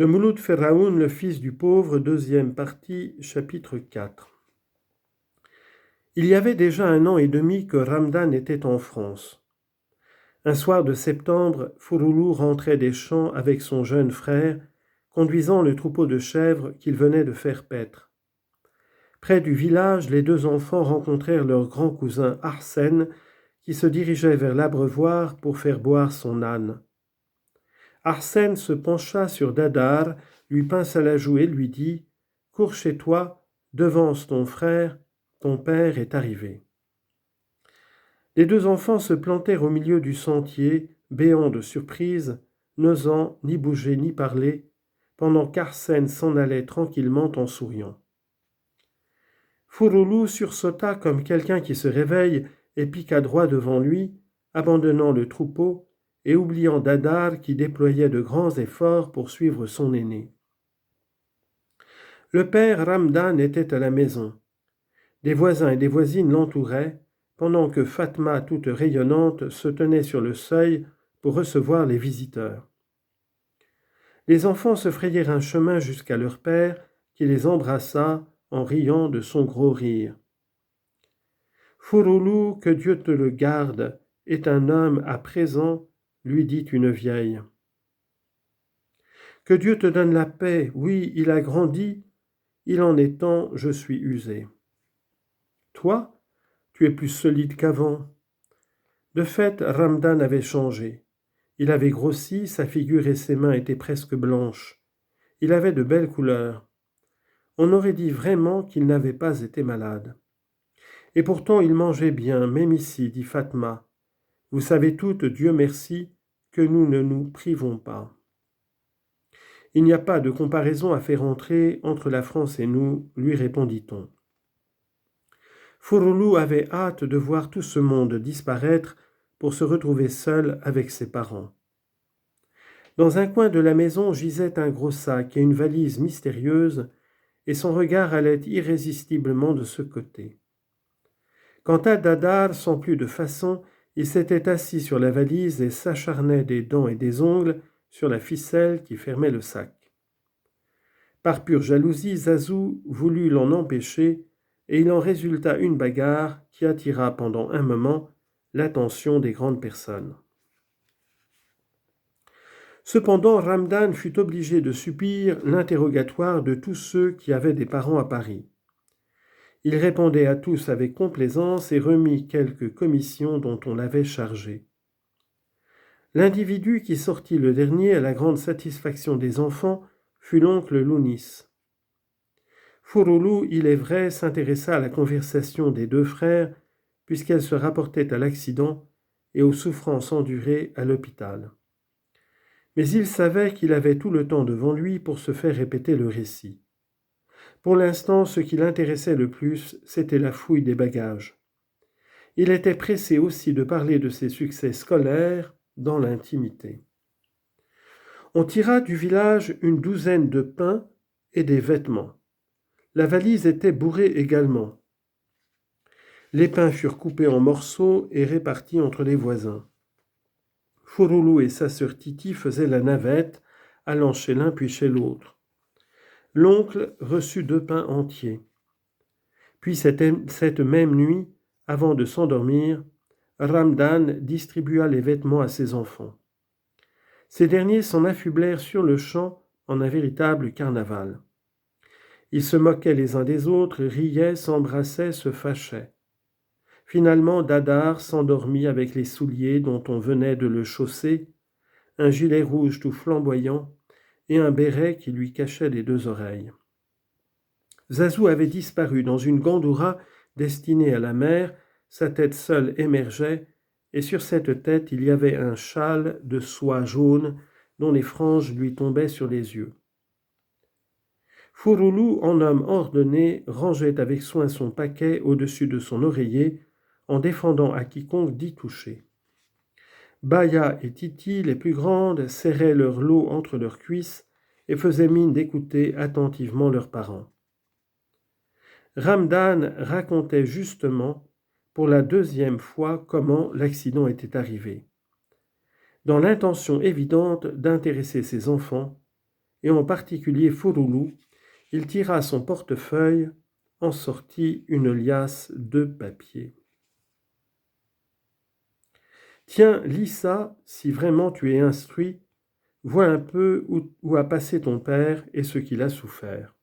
De Mouloud Ferraoun, le fils du pauvre, deuxième partie, chapitre 4. Il y avait déjà 1 an et demi que Ramdan était en France. Un soir de septembre, Fouroulou rentrait des champs avec son jeune frère, conduisant le troupeau de chèvres qu'il venait de faire paître. Près du village, les deux enfants rencontrèrent leur grand cousin Arsène, qui se dirigeait vers l'abreuvoir pour faire boire son âne. Arsène se pencha sur Dadar, lui pinça la joue et lui dit « Cours chez toi, devance ton frère, ton père est arrivé. » Les deux enfants se plantèrent au milieu du sentier, béants de surprise, n'osant ni bouger ni parler, pendant qu'Arsène s'en allait tranquillement en souriant. Fouroulou sursauta comme quelqu'un qui se réveille et piqua droit devant lui, abandonnant le troupeau et oubliant Dadar qui déployait de grands efforts pour suivre son aîné. Le père Ramdan était à la maison. Des voisins et des voisines l'entouraient, pendant que Fatma, toute rayonnante, se tenait sur le seuil pour recevoir les visiteurs. Les enfants se frayèrent un chemin jusqu'à leur père, qui les embrassa en riant de son gros rire. « Fouroulou, que Dieu te le garde, est un homme à présent, lui dit une vieille. Que Dieu te donne la paix, oui, il a grandi, il en est temps, je suis usé. Toi, tu es plus solide qu'avant. » De fait, Ramdan avait changé. Il avait grossi, sa figure et ses mains étaient presque blanches. Il avait de belles couleurs. On aurait dit vraiment qu'il n'avait pas été malade. Et pourtant il mangeait bien, même ici, dit Fatma. Vous savez toutes, Dieu merci, que nous ne nous privons pas. Il n'y a pas de comparaison à faire entrer entre la France et nous, lui répondit-on. Fouroulou avait hâte de voir tout ce monde disparaître pour se retrouver seul avec ses parents. Dans un coin de la maison gisait un gros sac et une valise mystérieuse, et son regard allait irrésistiblement de ce côté. Quant à Dadar, sans plus de façon, il s'était assis sur la valise et s'acharnait des dents et des ongles sur la ficelle qui fermait le sac. Par pure jalousie, Zazou voulut l'en empêcher, et il en résulta une bagarre qui attira pendant un moment l'attention des grandes personnes. Cependant, Ramdan fut obligé de subir l'interrogatoire de tous ceux qui avaient des parents à Paris. Il répondait à tous avec complaisance et remit quelques commissions dont on l'avait chargé. L'individu qui sortit le dernier à la grande satisfaction des enfants fut l'oncle Lounis. Fouroulou, il est vrai, s'intéressa à la conversation des deux frères, puisqu'elle se rapportait à l'accident et aux souffrances endurées à l'hôpital. Mais il savait qu'il avait tout le temps devant lui pour se faire répéter le récit. Pour l'instant, ce qui l'intéressait le plus, c'était la fouille des bagages. Il était pressé aussi de parler de ses succès scolaires dans l'intimité. On tira du village une douzaine de pains et des vêtements. La valise était bourrée également. Les pains furent coupés en morceaux et répartis entre les voisins. Fouroulou et sa sœur Titi faisaient la navette, allant chez l'un puis chez l'autre. L'oncle reçut 2 pains entiers. Puis cette même nuit, avant de s'endormir, Ramdan distribua les vêtements à ses enfants. Ces derniers s'en affublèrent sur le champ en un véritable carnaval. Ils se moquaient les uns des autres, riaient, s'embrassaient, se fâchaient. Finalement, Dadar s'endormit avec les souliers dont on venait de le chausser, un gilet rouge tout flamboyant et un béret qui lui cachait les 2 oreilles. Zazou avait disparu dans une gandoura destinée à la mer, sa tête seule émergeait, et sur cette tête il y avait un châle de soie jaune dont les franges lui tombaient sur les yeux. Fouroulou, en homme ordonné, rangeait avec soin son paquet au-dessus de son oreiller, en défendant à quiconque d'y toucher. Baya et Titi, les plus grandes, serraient leur lot entre leurs cuisses et faisaient mine d'écouter attentivement leurs parents. Ramdan racontait justement pour la 2e fois comment l'accident était arrivé, dans l'intention évidente d'intéresser ses enfants et en particulier Furulu, il tira son portefeuille, en sortit une liasse de papier. « Tiens, lis ça, si vraiment tu es instruit, vois un peu où a passé ton père et ce qu'il a souffert.